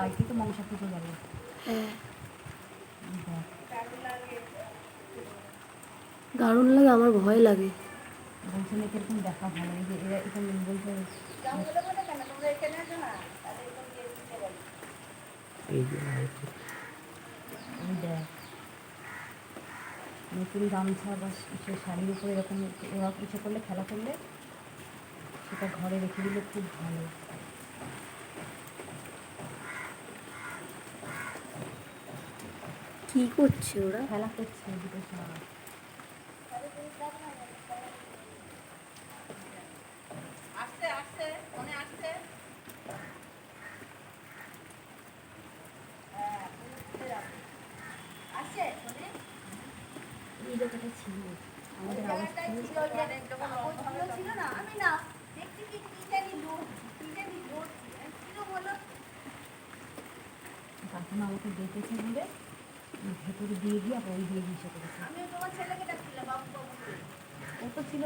কালকে তো মনসা পুজো যাবে। হ্যাঁ দারুণ লাগে, আমার ভয় লাগে। বলছে না কিরকম দেখা ভালো, এই যে এরা এখানে বলছে এই যে ওই দেখ নতুন গামছা বা সে শাড়ির উপরে এরকম ওরা কিছু করলে খেলা করলে সেটা ঘরে রেখে দিলে খুব ভালো। কি করছে ওরা? খেলা করছে দুটো শাড়ি। এই জায়গাটা ছিল আমাদের আওয়াজ ছিল না, আমি না দেখছি কি জানি লোড, কি জানি লোড ছিল বলো। কাকিমা আমাকে ডেকেছে বলে ভেতরে দিয়ে গিয়ে আবার ওই দিয়ে দিয়েছে করেছে। আমি তোমার ছেলেকে ডাকছিলাম বাবু বাবু। ও তো ছিল